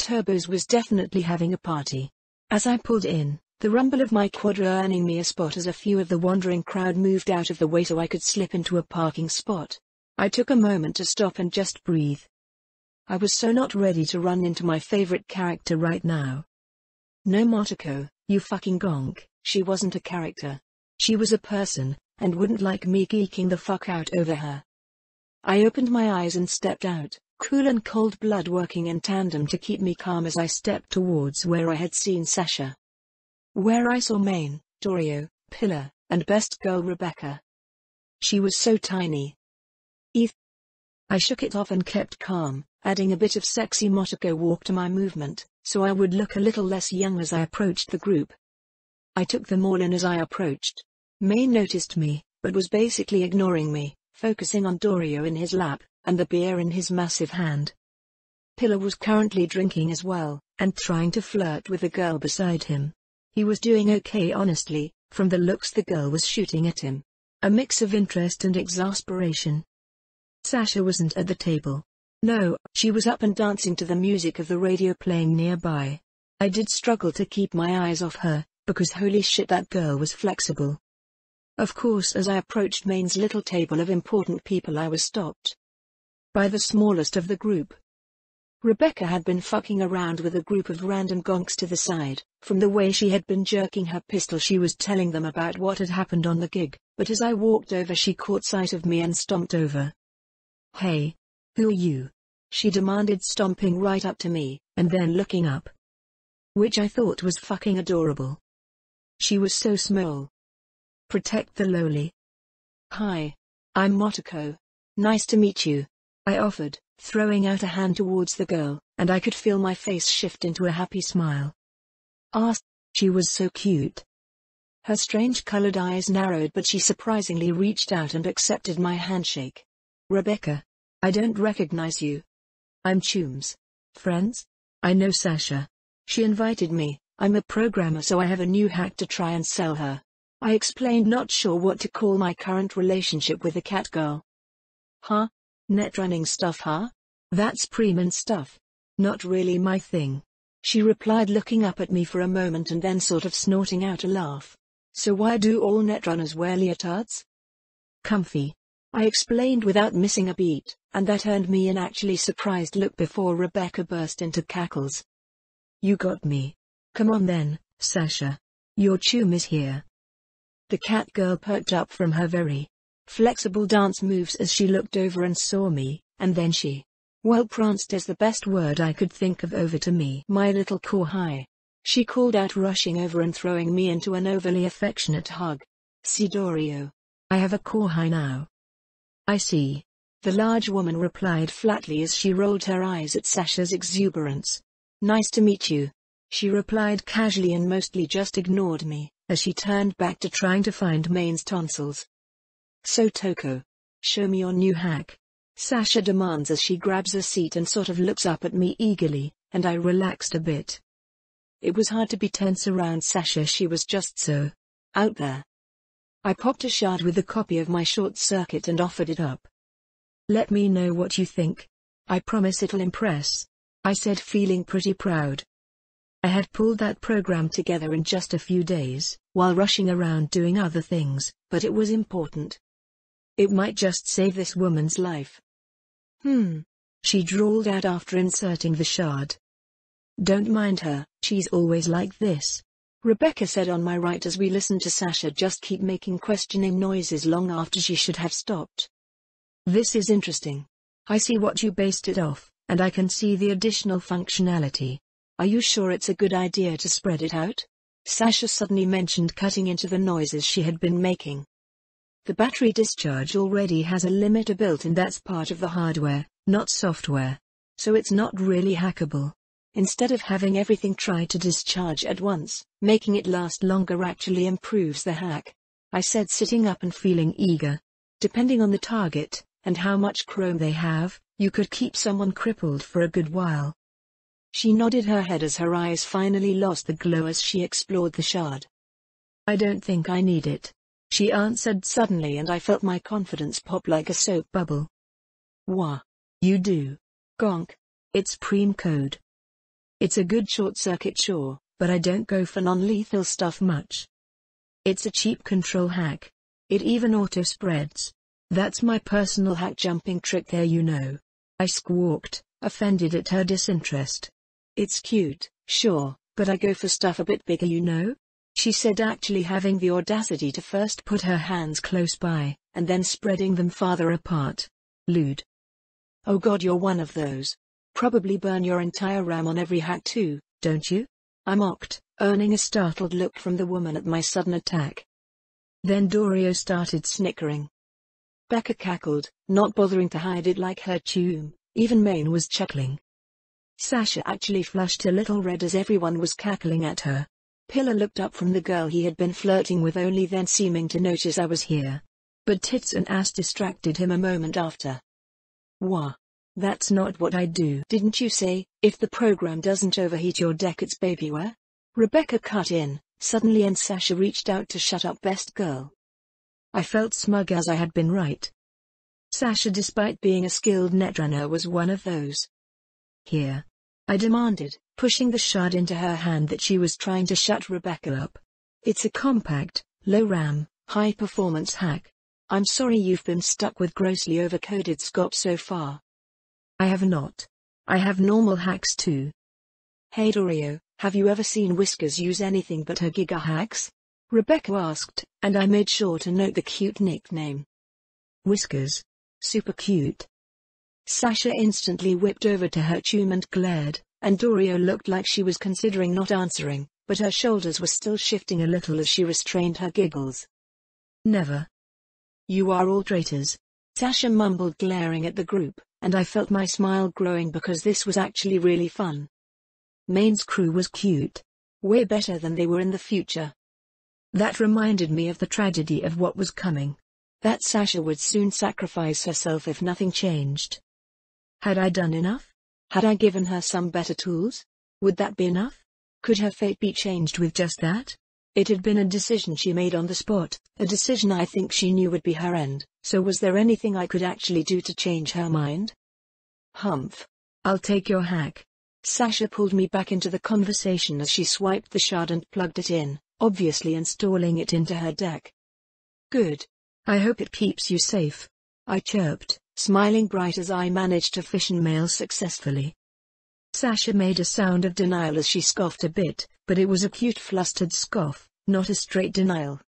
Turbos was definitely having a party. As I pulled in, the rumble of my quadra earning me a spot as a few of the wandering crowd moved out of the way so I could slip into a parking spot. I took a moment to stop and just breathe. I was so not ready to run into my favorite character right now. No Motoko, you fucking gonk, she wasn't a character. She was a person, and wouldn't like me geeking the fuck out over her. I opened my eyes and stepped out, cool and cold blood working in tandem to keep me calm as I stepped towards where I had seen Sasha. Where I saw Main, Dorio, Pillar, and best girl Rebecca. She was so tiny. I shook it off and kept calm, adding a bit of sexy Motoko walk to my movement, so I would look a little less young as I approached the group. I took them all in as I approached. Main noticed me, but was basically ignoring me, focusing on Dorio in his lap, and the beer in his massive hand. Pillar was currently drinking as well, and trying to flirt with the girl beside him. He was doing okay honestly, from the looks the girl was shooting at him. A mix of interest and exasperation. Sasha wasn't at the table. No, she was up and dancing to the music of the radio playing nearby. I did struggle to keep my eyes off her, because holy shit that girl was flexible. Of course as I approached Main's little table of important people I was stopped by the smallest of the group. Rebecca had been fucking around with a group of random gonks to the side. From the way she had been jerking her pistol she was telling them about what had happened on the gig, but as I walked over she caught sight of me and stomped over. Hey. Who are you? She demanded, stomping right up to me, and then looking up. Which I thought was fucking adorable. She was so small. Protect the lowly. Hi. I'm Motoko. Nice to meet you. I offered, throwing out a hand towards the girl, and I could feel my face shift into a happy smile. She was so cute. Her strange colored eyes narrowed but she surprisingly reached out and accepted my handshake. Rebecca. I don't recognize you. I'm Chooms. Friends? I know Sasha. She invited me. I'm a programmer so I have a new hack to try and sell her. I explained, not sure what to call my current relationship with the cat girl. Huh? Netrunning stuff, huh? That's premium stuff. Not really my thing. She replied, looking up at me for a moment and then sort of snorting out a laugh. So why do all netrunners wear leotards? Comfy. I explained without missing a beat, and that earned me an actually surprised look before Rebecca burst into cackles. You got me. Come on then, Sasha. Your choom is here. The cat girl perked up from her very flexible dance moves as she looked over and saw me, and then she, well, pranced is the best word I could think of, over to me. My little kohai. She called out, rushing over and throwing me into an overly affectionate hug. See Dorio. I have a kohai now. I see. The large woman replied flatly as she rolled her eyes at Sasha's exuberance. Nice to meet you. She replied casually and mostly just ignored me, as she turned back to trying to find Main's tonsils. So Toko. Show me your new hack. Sasha demands as she grabs a seat and sort of looks up at me eagerly, and I relaxed a bit. It was hard to be tense around Sasha, she was just so out there. I popped a shard with a copy of my short circuit and offered it up. Let me know what you think. I promise it'll impress. I said, feeling pretty proud. I had pulled that program together in just a few days, while rushing around doing other things, but it was important. It might just save this woman's life. She drawled out after inserting the shard. Don't mind her, she's always like this. Rebecca said on my right as we listened to Sasha just keep making questioning noises long after she should have stopped. This is interesting. I see what you based it off, and I can see the additional functionality. Are you sure it's a good idea to spread it out? Sasha suddenly mentioned, cutting into the noises she had been making. The battery discharge already has a limiter built in, that's part of the hardware, not software. So it's not really hackable. Instead of having everything try to discharge at once, making it last longer actually improves the hack. I said, sitting up and feeling eager. Depending on the target, and how much chrome they have, you could keep someone crippled for a good while. She nodded her head as her eyes finally lost the glow as she explored the shard. I don't think I need it. She answered suddenly, and I felt my confidence pop like a soap bubble. Wah. You do. Gonk. It's preem code. It's a good short circuit, sure, but I don't go for non-lethal stuff much. It's a cheap control hack. It even auto-spreads. That's my personal hack jumping trick there, you know. I squawked, offended at her disinterest. It's cute, sure, but I go for stuff a bit bigger, you know? She said, actually having the audacity to first put her hands close by, and then spreading them farther apart. Lewd. Oh god, you're one of those. Probably burn your entire RAM on every hack too, don't you? I mocked, earning a startled look from the woman at my sudden attack. Then Dorio started snickering. Becca cackled, not bothering to hide it like her tune. Even Maine was chuckling. Sasha actually flushed a little red as everyone was cackling at her. Pillar looked up from the girl he had been flirting with, only then seeming to notice I was here. But tits and ass distracted him a moment after. Wah. That's not what I do. Didn't you say, if the program doesn't overheat your deck it's babyware? Rebecca cut in, suddenly, and Sasha reached out to shut up best girl. I felt smug as I had been right. Sasha, despite being a skilled netrunner, was one of those. Here. I demanded, pushing the shard into her hand that she was trying to shut Rebecca up. It's a compact, low RAM, high-performance hack. I'm sorry you've been stuck with grossly overcoded SCOP so far. I have not. I have normal hacks too. Hey Dorio, have you ever seen Whiskers use anything but her giga hacks? Rebecca asked, and I made sure to note the cute nickname. Whiskers. Super cute. Sasha instantly whipped over to her tomb and glared, and Dorio looked like she was considering not answering, but her shoulders were still shifting a little as she restrained her giggles. Never. You are all traitors. Sasha mumbled, glaring at the group, and I felt my smile growing because this was actually really fun. Maine's crew was cute. Way better than they were in the future. That reminded me of the tragedy of what was coming. That Sasha would soon sacrifice herself if nothing changed. Had I done enough? Had I given her some better tools? Would that be enough? Could her fate be changed with just that? It had been a decision she made on the spot, a decision I think she knew would be her end, so was there anything I could actually do to change her mind? Humph. I'll take your hack. Sasha pulled me back into the conversation as she swiped the shard and plugged it in, obviously installing it into her deck. Good. I hope it keeps you safe. I chirped, smiling bright as I managed to fission mail successfully. Sasha made a sound of denial as she scoffed a bit, but it was a cute flustered scoff, not a straight denial.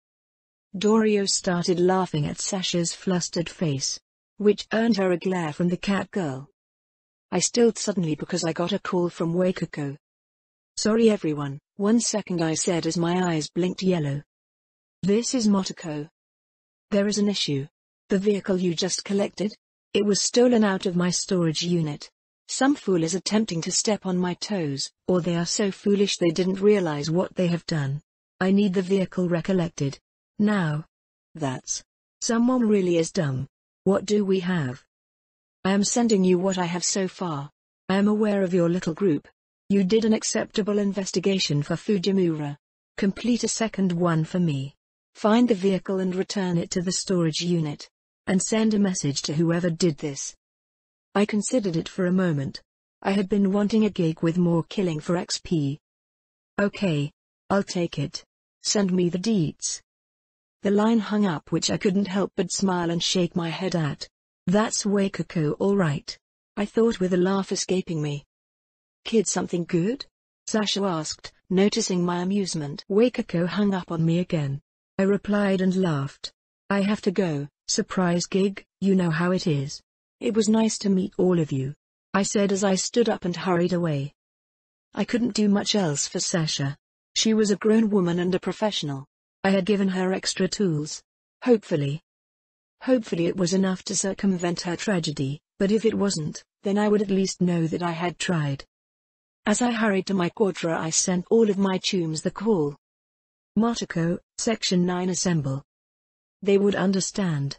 Dorio started laughing at Sasha's flustered face, which earned her a glare from the cat girl. I stilled suddenly because I got a call from Waikiko. Sorry everyone, 1 second, I said as my eyes blinked yellow. This is Motoko. There is an issue. The vehicle you just collected? It was stolen out of my storage unit. Some fool is attempting to step on my toes, or they are so foolish they didn't realize what they have done. I need the vehicle recollected. Now. That's. Someone really is dumb. What do we have? I am sending you what I have so far. I am aware of your little group. You did an acceptable investigation for Fujimura. Complete a second one for me. Find the vehicle and return it to the storage unit. And send a message to whoever did this. I considered it for a moment. I had been wanting a gig with more killing for XP. Okay. I'll take it. Send me the deets. The line hung up, which I couldn't help but smile and shake my head at. That's Waikiko all right. I thought with a laugh escaping me. Kid, something good? Sasha asked, noticing my amusement. Waikiko hung up on me again. I replied and laughed. I have to go, surprise gig, you know how it is. It was nice to meet all of you, I said as I stood up and hurried away. I couldn't do much else for Sasha. She was a grown woman and a professional. I had given her extra tools. Hopefully it was enough to circumvent her tragedy, but if it wasn't, then I would at least know that I had tried. As I hurried to my quadra, I sent all of my chums the call. Motoko, Section 9 assemble. They would understand.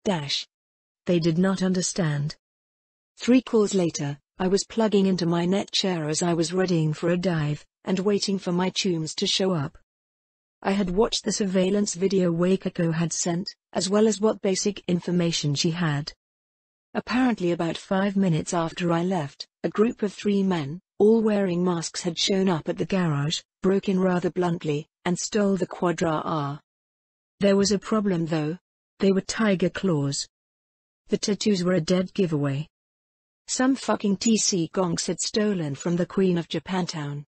They did not understand. 3 calls later, I was plugging into my net chair as I was readying for a dive, and waiting for my chums to show up. I had watched the surveillance video Waikiko had sent, as well as what basic information she had. Apparently about 5 minutes after I left, a group of 3 men, all wearing masks, had shown up at the garage, broke in rather bluntly, and stole the Quadra R. There was a problem though. They were tiger claws. The tattoos were a dead giveaway. Some fucking TC gonks had stolen from the Queen of Japantown.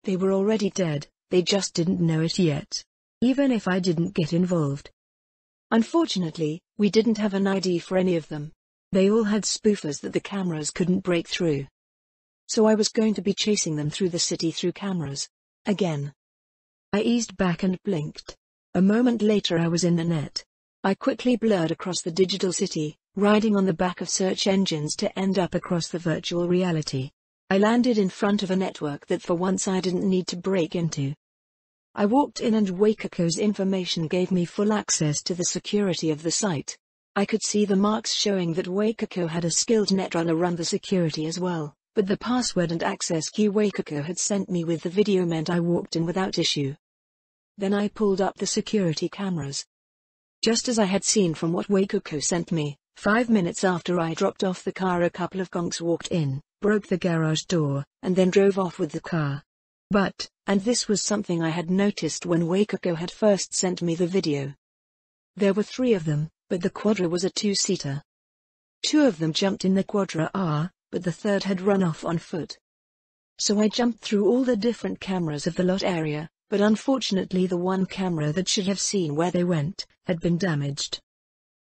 They were already dead, they just didn't know it yet. Even if I didn't get involved. Unfortunately, we didn't have an ID for any of them. They all had spoofers that the cameras couldn't break through. So I was going to be chasing them through the city through cameras. Again. I eased back and blinked. A moment later I was in the net. I quickly blurred across the digital city, riding on the back of search engines to end up across the virtual reality. I landed in front of a network that for once I didn't need to break into. I walked in and Waikako's information gave me full access to the security of the site. I could see the marks showing that Waikako had a skilled netrunner run the security as well, but the password and access key Waikako had sent me with the video meant I walked in without issue. Then I pulled up the security cameras. Just as I had seen from what Waikako sent me, 5 minutes after I dropped off the car, a couple of gonks walked in, broke the garage door, and then drove off with the car. But, and this was something I had noticed when Waikako had first sent me the video. There were 3 of them, but the Quadra was a 2-seater. 2 of them jumped in the Quadra R, but the third had run off on foot. So I jumped through all the different cameras of the lot area, but unfortunately the one camera that should have seen where they went, had been damaged.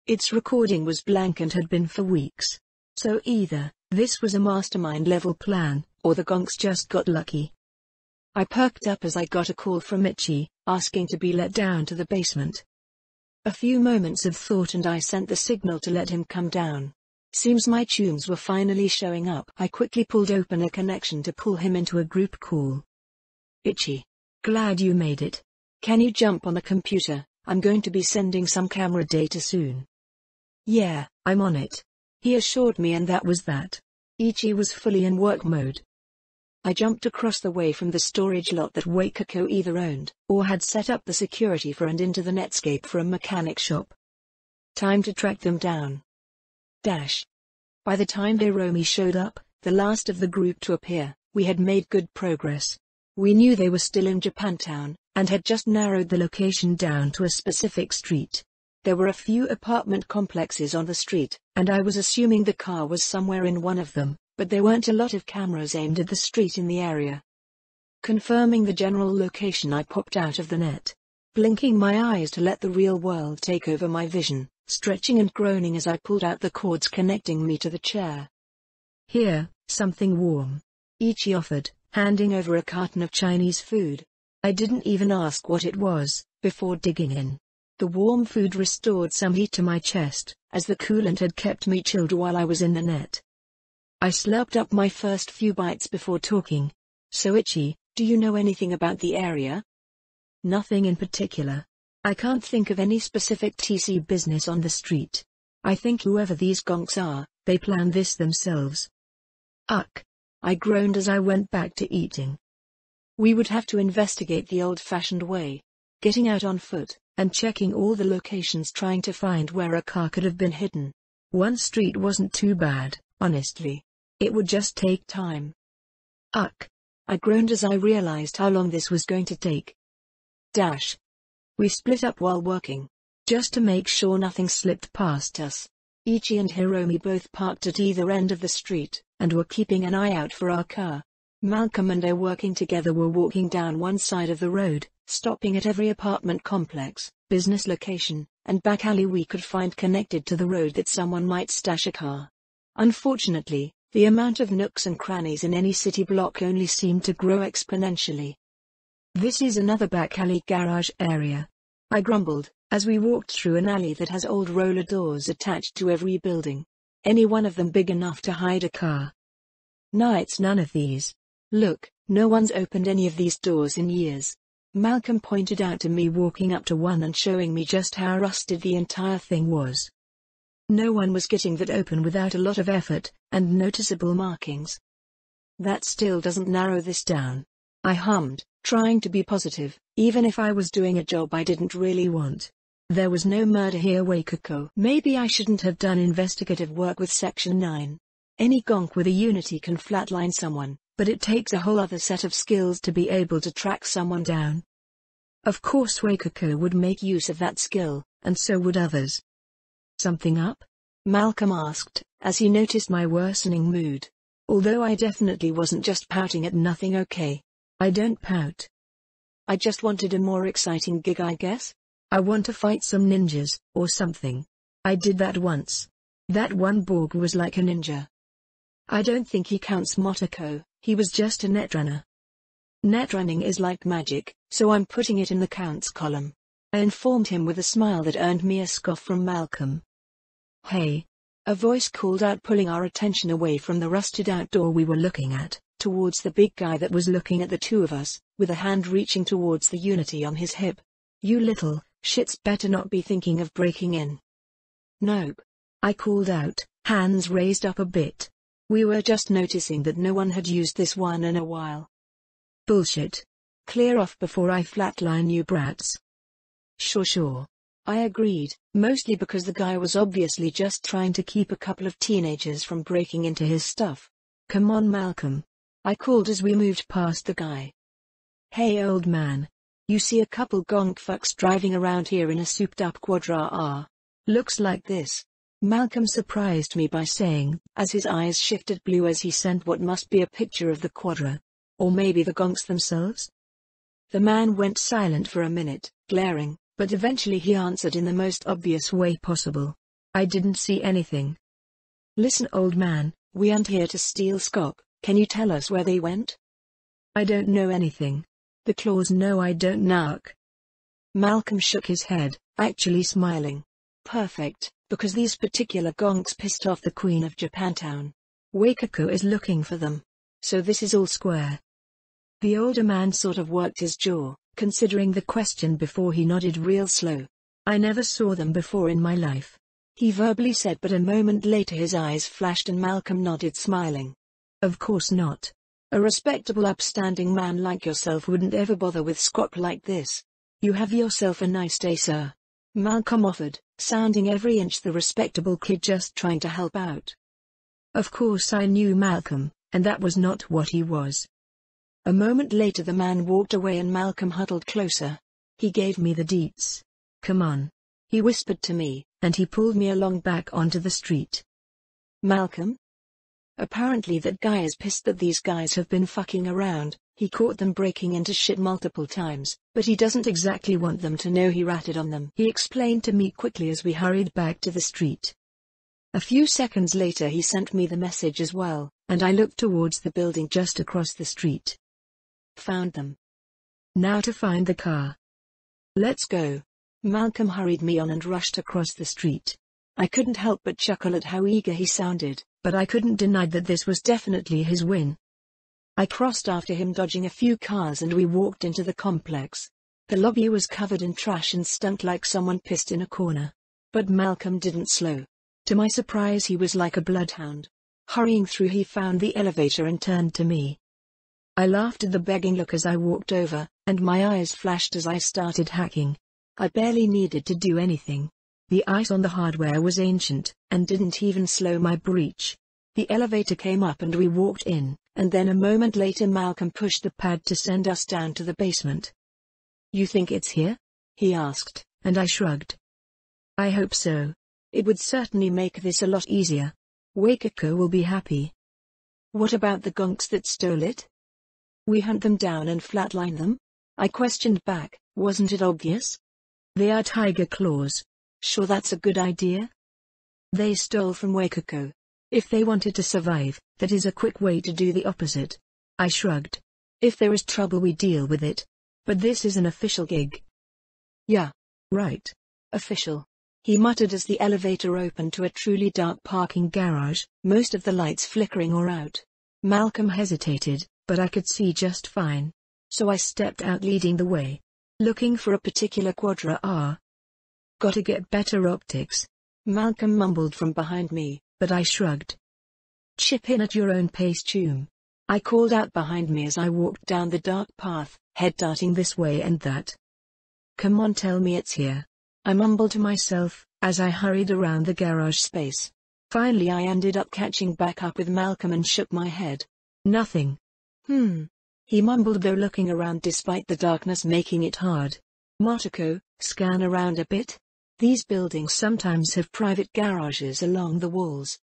Its recording was blank and had been for weeks. So either, this was a mastermind-level plan, or the gonks just got lucky. I perked up as I got a call from Ichi, asking to be let down to the basement. A few moments of thought and I sent the signal to let him come down. Seems my tunes were finally showing up. I quickly pulled open a connection to pull him into a group call. Ichi. Glad you made it. Can you jump on the computer? I'm going to be sending some camera data soon. Yeah, I'm on it. He assured me, and that was that. Ichi was fully in work mode. I jumped across the way from the storage lot that Waikako either owned, or had set up the security for, and into the Netscape for a mechanic shop. Time to track them down. By the time Hiromi showed up, the last of the group to appear, we had made good progress. We knew they were still in Japantown, and had just narrowed the location down to a specific street. There were a few apartment complexes on the street, and I was assuming the car was somewhere in one of them, but there weren't a lot of cameras aimed at the street in the area. Confirming the general location, I popped out of the net, blinking my eyes to let the real world take over my vision, stretching and groaning as I pulled out the cords connecting me to the chair. Here, something warm. Ichi offered, handing over a carton of Chinese food. I didn't even ask what it was, before digging in. The warm food restored some heat to my chest, as the coolant had kept me chilled while I was in the net. I slurped up my first few bites before talking. So Ichi, do you know anything about the area? Nothing in particular. I can't think of any specific TC business on the street. I think whoever these gonks are, they planned this themselves. Uck. I groaned as I went back to eating. We would have to investigate the old-fashioned way, getting out on foot, and checking all the locations, trying to find where a car could have been hidden. One street wasn't too bad, honestly. It would just take time. Uck. I groaned as I realized how long this was going to take. We split up while working, just to make sure nothing slipped past us. Ichi and Hiromi both parked at either end of the street, and were keeping an eye out for our car. Malcolm and I, working together, were walking down one side of the road, stopping at every apartment complex, business location, and back alley we could find connected to the road that someone might stash a car. Unfortunately, the amount of nooks and crannies in any city block only seemed to grow exponentially. This is another back alley garage area, I grumbled, as we walked through an alley that has old roller doors attached to every building. Any one of them big enough to hide a car. Nah, it's none of these. Look, no one's opened any of these doors in years. Malcolm pointed out to me, walking up to one and showing me just how rusted the entire thing was. No one was getting that open without a lot of effort, and noticeable markings. That still doesn't narrow this down. I hummed, trying to be positive, even if I was doing a job I didn't really want. There was no murder here, Waikako. Maybe I shouldn't have done investigative work with Section 9. Any gonk with a unity can flatline someone, but it takes a whole other set of skills to be able to track someone down. Of course Wakako would make use of that skill, and so would others. Something up? Malcolm asked, as he noticed my worsening mood. Although I definitely wasn't just pouting at nothing. Okay. I don't pout. I just wanted a more exciting gig, I guess. I want to fight some ninjas, or something. I did that once. That one Borg was like a ninja. I don't think he counts Motoko, he was just a netrunner. Netrunning is like magic, so I'm putting it in the counts column. I informed him with a smile that earned me a scoff from Malcolm. Hey! A voice called out, pulling our attention away from the rusted-out door we were looking at, towards the big guy that was looking at the two of us, with a hand reaching towards the Unity on his hip. You little shits better not be thinking of breaking in. Nope. I called out, hands raised up a bit. We were just noticing that no one had used this one in a while. Bullshit. Clear off before I flatline you brats. Sure. I agreed, mostly because the guy was obviously just trying to keep a couple of teenagers from breaking into his stuff. Come on, Malcolm. I called as we moved past the guy. Hey old man. You see a couple gonk fucks driving around here in a souped-up Quadra R. Looks like this. Malcolm surprised me by saying, as his eyes shifted blue as he sent what must be a picture of the Quadra. Or maybe the gonks themselves? The man went silent for a minute, glaring, but eventually he answered in the most obvious way possible. I didn't see anything. Listen old man, we aren't here to steal stock, can you tell us where they went? I don't know anything. The claws know I don't knock. Malcolm shook his head, actually smiling. Perfect, because these particular gonks pissed off the Queen of Japantown. Wakako is looking for them. So this is all square. The older man sort of worked his jaw, considering the question before he nodded real slow. I never saw them before in my life. He verbally said, but a moment later his eyes flashed and Malcolm nodded smiling. Of course not. A respectable upstanding man like yourself wouldn't ever bother with squat like this. You have yourself a nice day, sir. Malcolm offered, sounding every inch the respectable kid just trying to help out. Of course I knew Malcolm, and that was not what he was. A moment later the man walked away and Malcolm huddled closer. He gave me the deets. Come on. He whispered to me, and he pulled me along back onto the street. Malcolm? Apparently that guy is pissed that these guys have been fucking around. He caught them breaking into shit multiple times, but he doesn't exactly want them to know he ratted on them, he explained to me quickly as we hurried back to the street. A few seconds later he sent me the message as well, and I looked towards the building just across the street. Found them. Now to find the car. Let's go. Malcolm hurried me on and rushed across the street. I couldn't help but chuckle at how eager he sounded, but I couldn't deny that this was definitely his win. I crossed after him, dodging a few cars, and we walked into the complex. The lobby was covered in trash and stunk like someone pissed in a corner. But Malcolm didn't slow. To my surprise he was like a bloodhound. Hurrying through he found the elevator and turned to me. I laughed at the begging look as I walked over, and my eyes flashed as I started hacking. I barely needed to do anything. The ice on the hardware was ancient, and didn't even slow my breach. The elevator came up and we walked in, and then a moment later Malcolm pushed the pad to send us down to the basement. You think it's here? He asked, and I shrugged. I hope so. It would certainly make this a lot easier. Wakako will be happy. What about the gonks that stole it? We hunt them down and flatline them? I questioned back, wasn't it obvious? They are tiger claws. Sure that's a good idea? They stole from Wakako. If they wanted to survive, that is a quick way to do the opposite. I shrugged. If there is trouble we deal with it. But this is an official gig. Yeah. Right. Official. He muttered as the elevator opened to a truly dark parking garage, most of the lights flickering or out. Malcolm hesitated, but I could see just fine. So I stepped out leading the way. Looking for a particular Quadra R. Gotta get better optics. Malcolm mumbled from behind me, but I shrugged. Chip in at your own pace, chum. I called out behind me as I walked down the dark path, head darting this way and that. Come on, tell me it's here. I mumbled to myself, as I hurried around the garage space. Finally I ended up catching back up with Malcolm and shook my head. Nothing. He mumbled, though looking around despite the darkness making it hard. Motoko, scan around a bit. These buildings sometimes have private garages along the walls.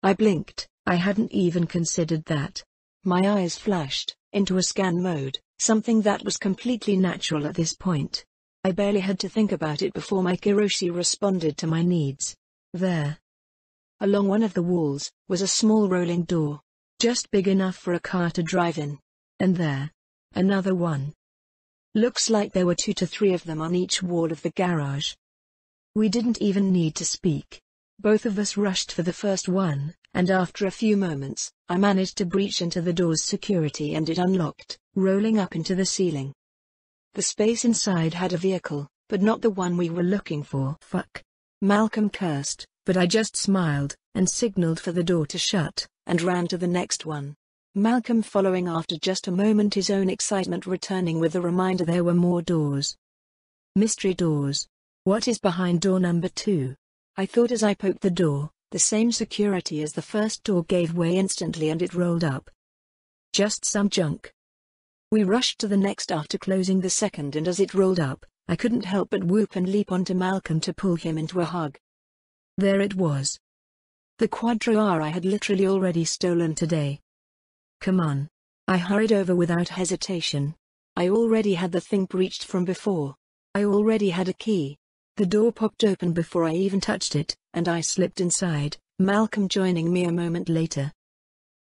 I blinked. I hadn't even considered that. My eyes flashed into a scan mode, something that was completely natural at this point. I barely had to think about it before my Kiroshi responded to my needs. There, along one of the walls, was a small rolling door, just big enough for a car to drive in. And there, another one. Looks like there were 2 to 3 of them on each wall of the garage. We didn't even need to speak. Both of us rushed for the first one, and after a few moments, I managed to breach into the door's security and it unlocked, rolling up into the ceiling. The space inside had a vehicle, but not the one we were looking for. Fuck. Malcolm cursed, but I just smiled, and signaled for the door to shut, and ran to the next one. Malcolm following after just a moment, his own excitement returning with the reminder there were more doors. Mystery doors. What is behind door number 2? I thought as I poked the door. The same security as the first door gave way instantly and it rolled up. Just some junk. We rushed to the next after closing the second, and as it rolled up, I couldn't help but whoop and leap onto Malcolm to pull him into a hug. There it was. The Quadro R I had literally already stolen today. Come on. I hurried over without hesitation. I already had the thing breached from before. I already had a key. The door popped open before I even touched it, and I slipped inside, Malcolm joining me a moment later.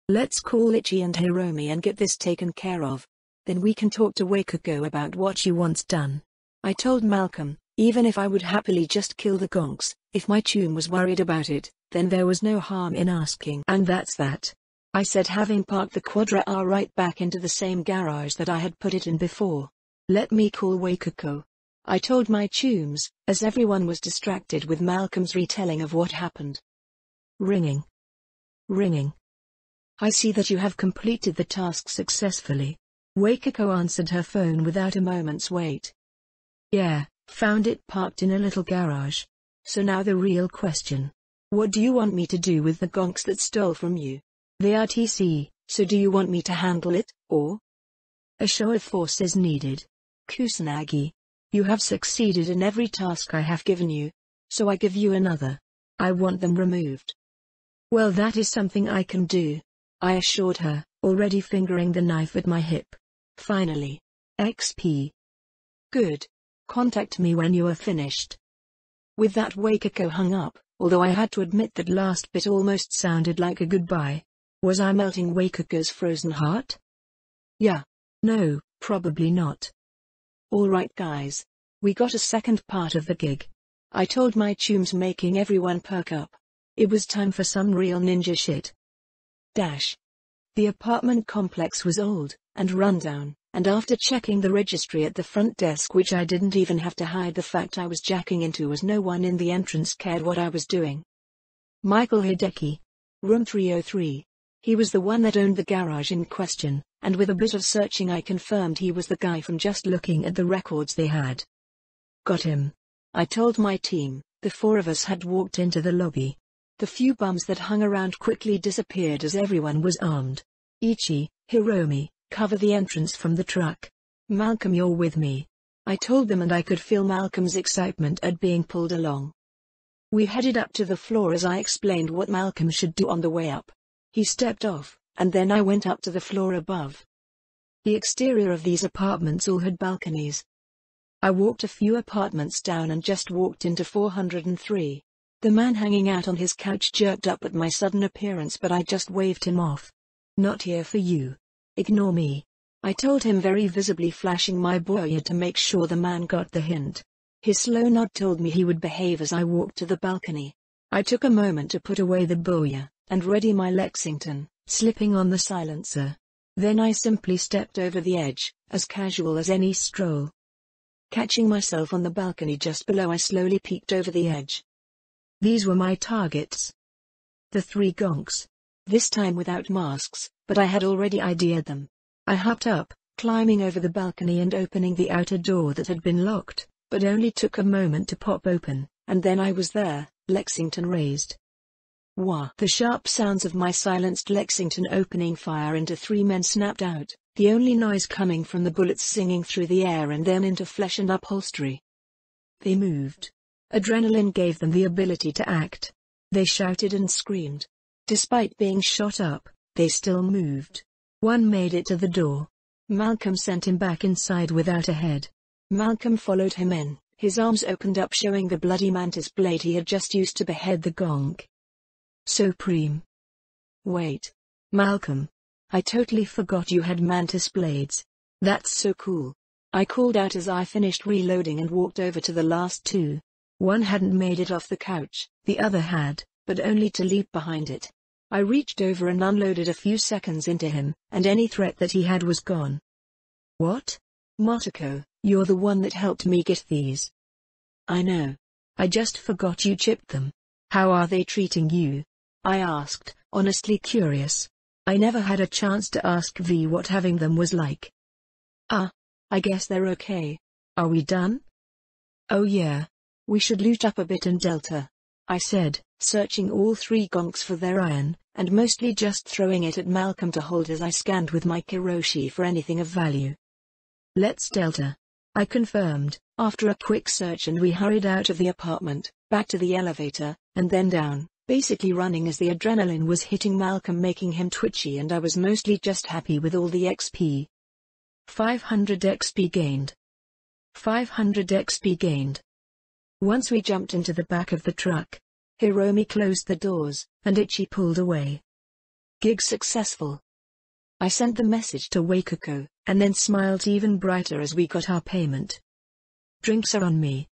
Let's call Ichi and Hiromi and get this taken care of. Then we can talk to Wakako about what she wants done. I told Malcolm, even if I would happily just kill the gonks, if my tune was worried about it, then there was no harm in asking. And that's that. I said, having parked the Quadra R right back into the same garage that I had put it in before. Let me call Wakako. I told my tunes, as everyone was distracted with Malcolm's retelling of what happened. Ringing. Ringing. I see that you have completed the task successfully. Wakako answered her phone without a moment's wait. Yeah, found it parked in a little garage. So now the real question. What do you want me to do with the gonks that stole from you? They are TC, so do you want me to handle it, or? A show of force is needed. Kusanagi. You have succeeded in every task I have given you. So I give you another. I want them removed. Well, that is something I can do, I assured her, already fingering the knife at my hip. Finally. XP. Good. Contact me when you are finished. With that, Wakako hung up, although I had to admit that last bit almost sounded like a goodbye. Was I melting Wakako's frozen heart? Yeah. No, probably not. Alright guys. We got a second part of the gig. I told my tunes, making everyone perk up. It was time for some real ninja shit. The apartment complex was old and rundown, and after checking the registry at the front desk, which I didn't even have to hide the fact I was jacking into, as no one in the entrance cared what I was doing. Michael Hideki. Room 303. He was the one that owned the garage in question, and with a bit of searching I confirmed he was the guy from just looking at the records they had. Got him. I told my team. The 4 of us had walked into the lobby. The few bums that hung around quickly disappeared as everyone was armed. Ichi, Hiromi, cover the entrance from the truck. Malcolm, you're with me. I told them, and I could feel Malcolm's excitement at being pulled along. We headed up to the floor as I explained what Malcolm should do on the way up. He stepped off, and then I went up to the floor above. The exterior of these apartments all had balconies. I walked a few apartments down and just walked into 403. The man hanging out on his couch jerked up at my sudden appearance, but I just waved him off. Not here for you. Ignore me. I told him, very visibly flashing my boya to make sure the man got the hint. His slow nod told me he would behave as I walked to the balcony. I took a moment to put away the boya and ready my Lexington, slipping on the silencer. Then I simply stepped over the edge, as casual as any stroll. Catching myself on the balcony just below, I slowly peeked over the edge. These were my targets. The 3 gonks. This time without masks, but I had already ideated them. I hopped up, climbing over the balcony and opening the outer door that had been locked, but only took a moment to pop open, and then I was there, Lexington raised. Wah! The sharp sounds of my silenced Lexington opening fire into 3 men snapped out, the only noise coming from the bullets singing through the air and then into flesh and upholstery. They moved. Adrenaline gave them the ability to act. They shouted and screamed. Despite being shot up, they still moved. One made it to the door. Malcolm sent him back inside without a head. Malcolm followed him in, his arms opened up showing the bloody mantis blade he had just used to behead the gonk. Supreme. Wait. Malcolm. I totally forgot you had mantis blades. That's so cool. I called out as I finished reloading and walked over to the last 2. One hadn't made it off the couch, the other had, but only to leap behind it. I reached over and unloaded a few seconds into him, and any threat that he had was gone. What? Motoko, you're the one that helped me get these. I know. I just forgot you chipped them. How are they treating you? I asked, honestly curious. I never had a chance to ask V what having them was like. I guess they're okay. Are we done? Oh yeah. We should loot up a bit in Delta, I said, searching all 3 gonks for their iron, and mostly just throwing it at Malcolm to hold as I scanned with my Kiroshi for anything of value. Let's Delta, I confirmed, after a quick search, and we hurried out of the apartment, back to the elevator, and then down, basically running as the adrenaline was hitting Malcolm, making him twitchy, and I was mostly just happy with all the XP. 500 XP gained. 500 XP gained. Once we jumped into the back of the truck, Hiromi closed the doors, and Ichi pulled away. Gig successful. I sent the message to Wakako, and then smiled even brighter as we got our payment. Drinks are on me.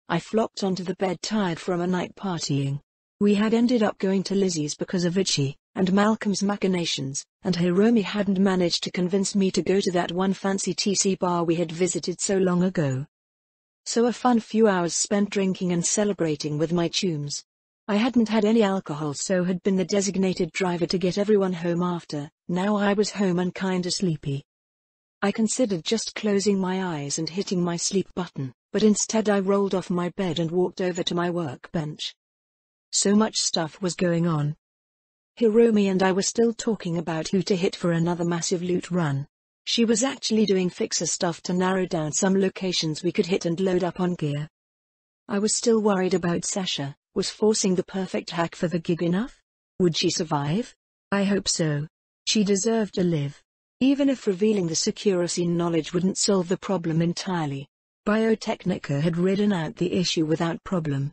I flopped onto the bed tired from a night partying. We had ended up going to Lizzie's because of Ichi and Malcolm's machinations, and Hiromi hadn't managed to convince me to go to that one fancy TC bar we had visited so long ago. So a fun few hours spent drinking and celebrating with my chums. I hadn't had any alcohol, so had been the designated driver to get everyone home after. Now I was home and kinda sleepy. I considered just closing my eyes and hitting my sleep button, but instead I rolled off my bed and walked over to my workbench. So much stuff was going on. Hiromi and I were still talking about who to hit for another massive loot run. She was actually doing fixer stuff to narrow down some locations we could hit and load up on gear. I was still worried about Sasha. Was forcing the perfect hack for the gig enough? Would she survive? I hope so. She deserved to live. Even if revealing the security knowledge wouldn't solve the problem entirely. Biotechnica had ridden out the issue without problem.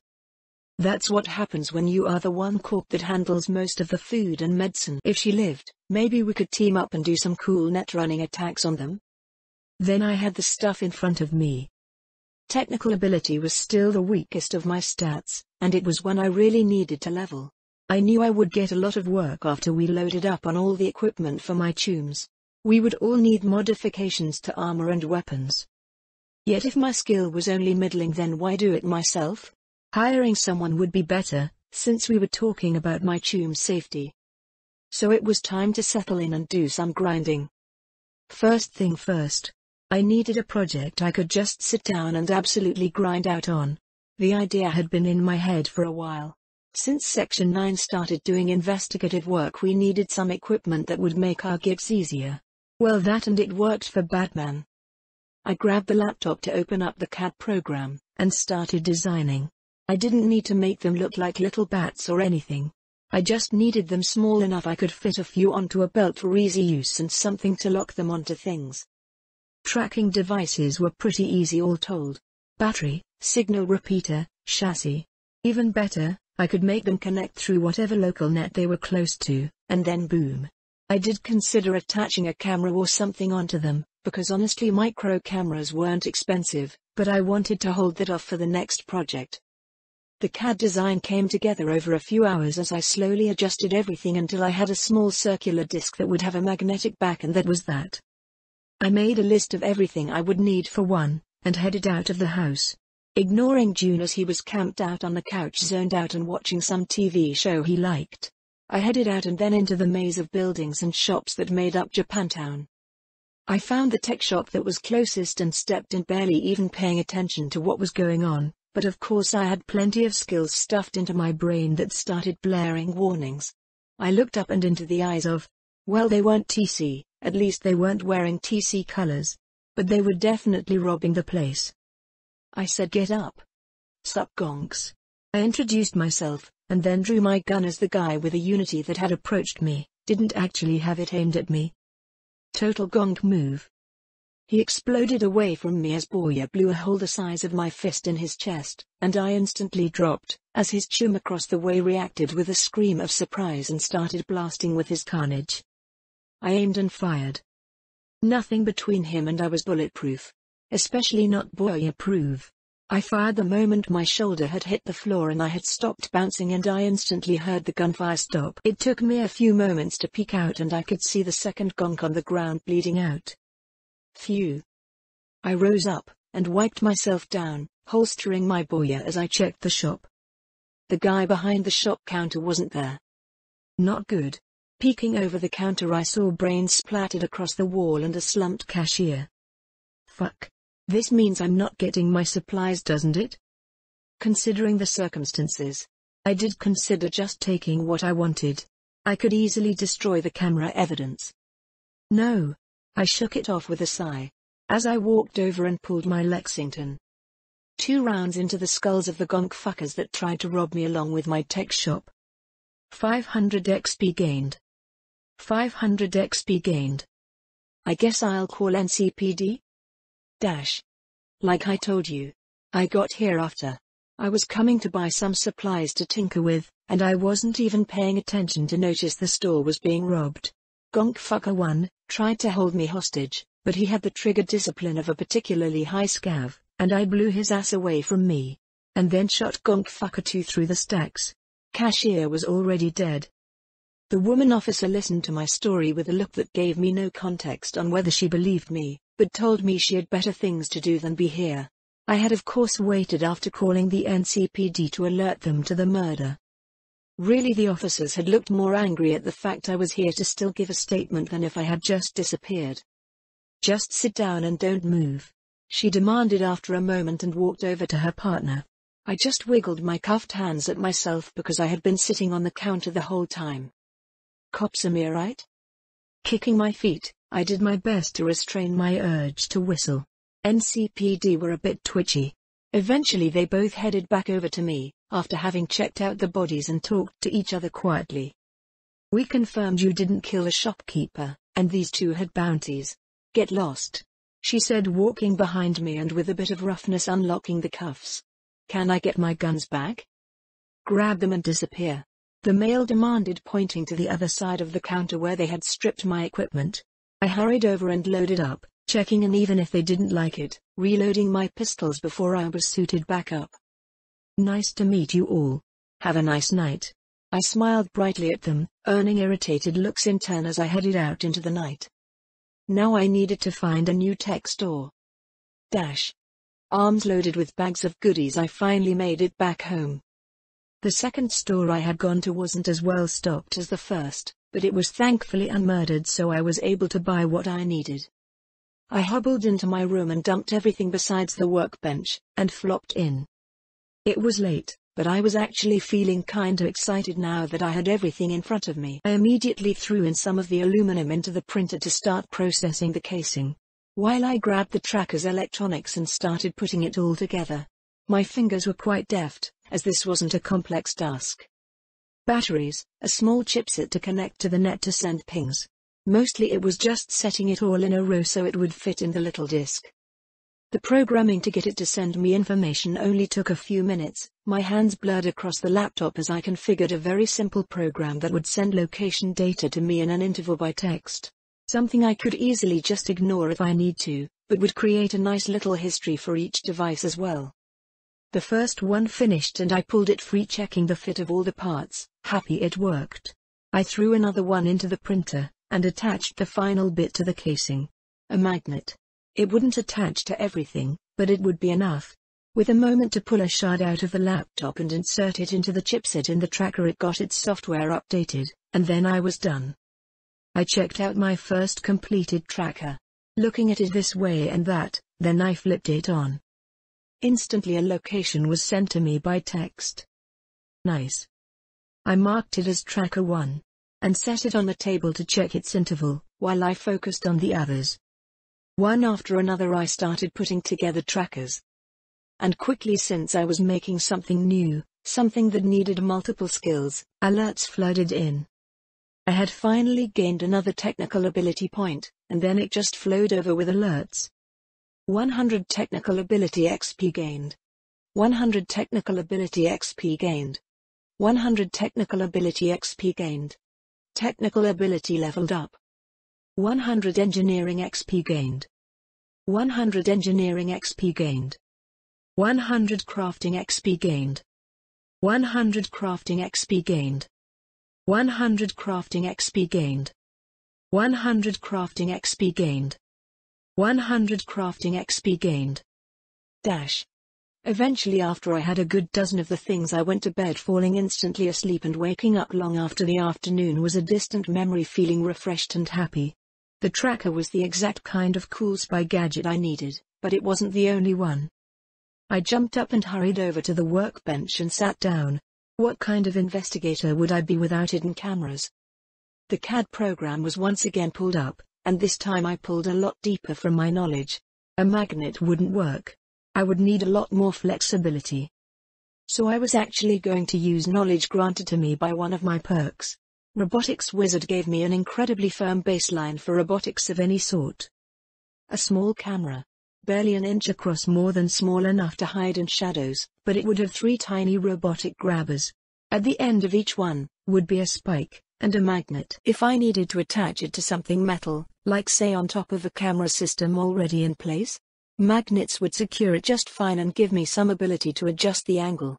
That's what happens when you are the one corp that handles most of the food and medicine. If she lived, maybe we could team up and do some cool net running attacks on them. Then I had the stuff in front of me. Technical ability was still the weakest of my stats, and it was one I really needed to level. I knew I would get a lot of work after we loaded up on all the equipment for my chums. We would all need modifications to armor and weapons. Yet if my skill was only middling, then why do it myself? Hiring someone would be better, since we were talking about my chum's safety. So it was time to settle in and do some grinding. First thing first. I needed a project I could just sit down and absolutely grind out on. The idea had been in my head for a while. Since Section 9 started doing investigative work, we needed some equipment that would make our gigs easier. Well, that and it worked for Batman. I grabbed the laptop to open up the CAD program, and started designing. I didn't need to make them look like little bats or anything. I just needed them small enough I could fit a few onto a belt for easy use and something to lock them onto things. Tracking devices were pretty easy all told. Battery, signal repeater, chassis. Even better, I could make them connect through whatever local net they were close to, and then boom. I did consider attaching a camera or something onto them, because honestly micro cameras weren't expensive, but I wanted to hold that off for the next project. The CAD design came together over a few hours as I slowly adjusted everything until I had a small circular disc that would have a magnetic back, and that was that. I made a list of everything I would need for one, and headed out of the house. Ignoring June as he was camped out on the couch zoned out and watching some TV show he liked. I headed out and then into the maze of buildings and shops that made up Japantown. I found the tech shop that was closest and stepped in, barely even paying attention to what was going on, but of course I had plenty of skills stuffed into my brain that started blaring warnings. I looked up and into the eyes of, well, they weren't TC, at least they weren't wearing TC colors. But they were definitely robbing the place. I said, "Get up. Sup gonks." I introduced myself, and then drew my gun as the guy with a unity that had approached me didn't actually have it aimed at me. Total gonk move. He exploded away from me as Boya blew a hole the size of my fist in his chest, and I instantly dropped, as his chum across the way reacted with a scream of surprise and started blasting with his carnage. I aimed and fired. Nothing between him and I was bulletproof. Especially not Boya-proof. I fired the moment my shoulder had hit the floor and I had stopped bouncing, and I instantly heard the gunfire stop. It took me a few moments to peek out and I could see the second gonk on the ground bleeding out. Phew. I rose up, and wiped myself down, holstering my Boya as I checked the shop. The guy behind the shop counter wasn't there. Not good. Peeking over the counter I saw brains splattered across the wall and a slumped cashier. Fuck. This means I'm not getting my supplies, doesn't it? Considering the circumstances, I did consider just taking what I wanted. I could easily destroy the camera evidence. No. I shook it off with a sigh, as I walked over and pulled my Lexington. 2 rounds into the skulls of the gonk fuckers that tried to rob me along with my tech shop. 500 XP gained. 500 XP gained. I guess I'll call NCPD? Like I told you, I got here after. I was coming to buy some supplies to tinker with, and I wasn't even paying attention to notice the store was being robbed. Gonk fucker 1 tried to hold me hostage, but he had the trigger discipline of a particularly high scav, and I blew his ass away from me. And then shot Gonk fucker 2 through the stacks. Cashier was already dead. The woman officer listened to my story with a look that gave me no context on whether she believed me, but told me she had better things to do than be here. I had of course waited after calling the NCPD to alert them to the murder. Really, the officers had looked more angry at the fact I was here to still give a statement than if I had just disappeared. "Just sit down and don't move," she demanded after a moment and walked over to her partner. I just wiggled my cuffed hands at myself because I had been sitting on the counter the whole time. "Cops are me, right?" Kicking my feet, I did my best to restrain my urge to whistle. NCPD were a bit twitchy. Eventually they both headed back over to me, after having checked out the bodies and talked to each other quietly. "We confirmed you didn't kill a shopkeeper, and these 2 had bounties. Get lost," she said, walking behind me and with a bit of roughness unlocking the cuffs. "Can I get my guns back?" "Grab them and disappear," the male demanded, pointing to the other side of the counter where they had stripped my equipment. I hurried over and loaded up, checking in even if they didn't like it, reloading my pistols before I was suited back up. "Nice to meet you all. Have a nice night." I smiled brightly at them, earning irritated looks in turn as I headed out into the night. Now I needed to find a new tech store. Arms loaded with bags of goodies, I finally made it back home. The second store I had gone to wasn't as well stocked as the first, but it was thankfully unmurdered, so I was able to buy what I needed. I hobbled into my room and dumped everything besides the workbench, and flopped in. It was late, but I was actually feeling kinda excited now that I had everything in front of me. I immediately threw in some of the aluminum into the printer to start processing the casing, while I grabbed the tracker's electronics and started putting it all together. My fingers were quite deft, as this wasn't a complex task. Batteries, a small chipset to connect to the net to send pings. Mostly it was just setting it all in a row so it would fit in the little disk. The programming to get it to send me information only took a few minutes. My hands blurred across the laptop as I configured a very simple program that would send location data to me in an interval by text. Something I could easily just ignore if I need to, but would create a nice little history for each device as well. The first one finished and I pulled it free, checking the fit of all the parts, happy it worked. I threw another one into the printer, and attached the final bit to the casing. A magnet. It wouldn't attach to everything, but it would be enough. With a moment to pull a shard out of the laptop and insert it into the chipset in the tracker, it got its software updated, and then I was done. I checked out my first completed tracker. Looking at it this way and that, then I flipped it on. Instantly a location was sent to me by text. Nice. I marked it as Tracker 1 and set it on the table to check its interval, while I focused on the others. One after another I started putting together trackers. And quickly, since I was making something new, something that needed multiple skills, alerts flooded in. I had finally gained another technical ability point, and then it just flowed over with alerts. 100 technical ability XP gained. 100 technical ability XP gained. 100 technical ability XP gained. Technical ability leveled up. 100 engineering XP gained. 100 engineering XP gained. 100 crafting XP gained. 100 crafting XP gained. 100 crafting XP gained. 100 crafting XP gained. 100 crafting XP gained. Dash. Eventually, after I had a good dozen of the things, I went to bed, falling instantly asleep and waking up long after the afternoon was a distant memory, feeling refreshed and happy. The tracker was the exact kind of cool spy gadget I needed, but it wasn't the only one. I jumped up and hurried over to the workbench and sat down. What kind of investigator would I be without hidden cameras? The CAD program was once again pulled up, and this time I pulled a lot deeper from my knowledge. A magnet wouldn't work. I would need a lot more flexibility. So I was actually going to use knowledge granted to me by one of my perks. Robotics Wizard gave me an incredibly firm baseline for robotics of any sort. A small camera, barely an inch across, more than small enough to hide in shadows, but it would have 3 tiny robotic grabbers. At the end of each one would be a spike and a magnet. If I needed to attach it to something metal, like say on top of a camera system already in place, magnets would secure it just fine and give me some ability to adjust the angle.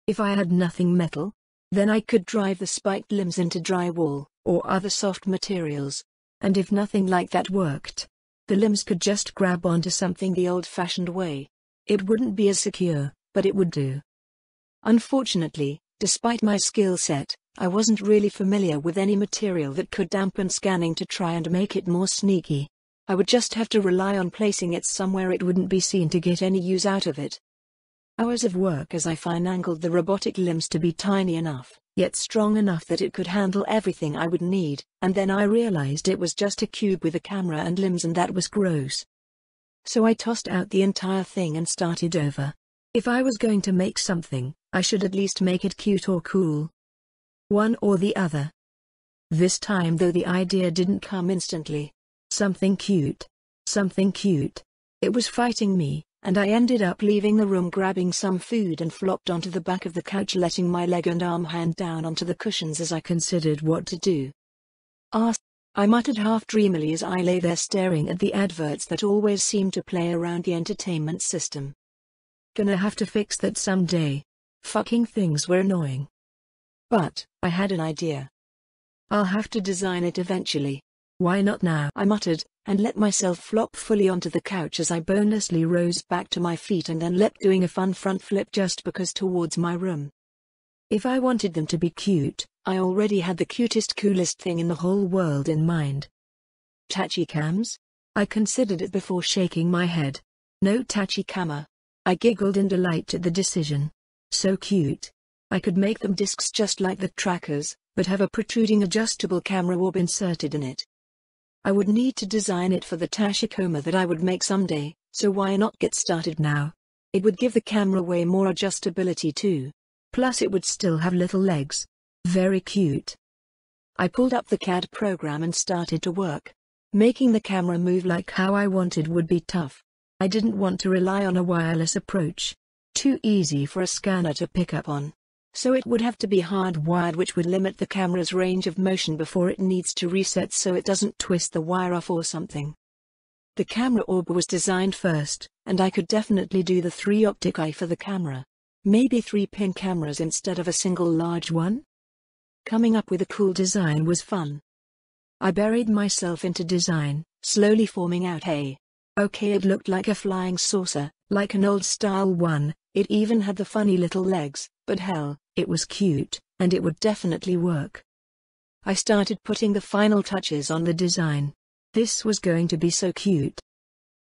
If I had nothing metal, then I could drive the spiked limbs into drywall or other soft materials. And if nothing like that worked, the limbs could just grab onto something the old-fashioned way. It wouldn't be as secure, but it would do. Unfortunately, despite my skill set, I wasn't really familiar with any material that could dampen scanning to try and make it more sneaky. I would just have to rely on placing it somewhere it wouldn't be seen to get any use out of it. Hours of work as I fine-angled the robotic limbs to be tiny enough, yet strong enough that it could handle everything I would need, and then I realized it was just a cube with a camera and limbs, and that was gross. So I tossed out the entire thing and started over. If I was going to make something, I should at least make it cute or cool. One or the other. This time though, the idea didn't come instantly. Something cute. Something cute. It was fighting me, and I ended up leaving the room, grabbing some food, and flopped onto the back of the couch, letting my leg and arm hang down onto the cushions as I considered what to do. I muttered half dreamily as I lay there staring at the adverts that always seemed to play around the entertainment system. Gonna have to fix that someday. Fucking things were annoying. But I had an idea. I'll have to design it eventually. Why not now? I muttered, and let myself flop fully onto the couch as I bonelessly rose back to my feet and then leapt, doing a fun front flip just because, towards my room. If I wanted them to be cute, I already had the cutest, coolest thing in the whole world in mind. Tachicams? I considered it before shaking my head. No tachicama. I giggled in delight at the decision. So cute. I could make them discs just like the trackers, but have a protruding adjustable camera orb inserted in it. I would need to design it for the Tachikoma that I would make someday, so why not get started now? It would give the camera way more adjustability too. Plus it would still have little legs. Very cute. I pulled up the CAD program and started to work. Making the camera move like how I wanted would be tough. I didn't want to rely on a wireless approach. Too easy for a scanner to pick up on. So it would have to be hardwired, which would limit the camera's range of motion before it needs to reset so it doesn't twist the wire off or something. The camera orb was designed first, and I could definitely do the 3-optic eye for the camera. Maybe 3-pin cameras instead of a single large one? Coming up with a cool design was fun. I buried myself into design, slowly forming out okay, it looked like a flying saucer, like an old-style one. It even had the funny little legs, but hell, it was cute, and it would definitely work. I started putting the final touches on the design. This was going to be so cute.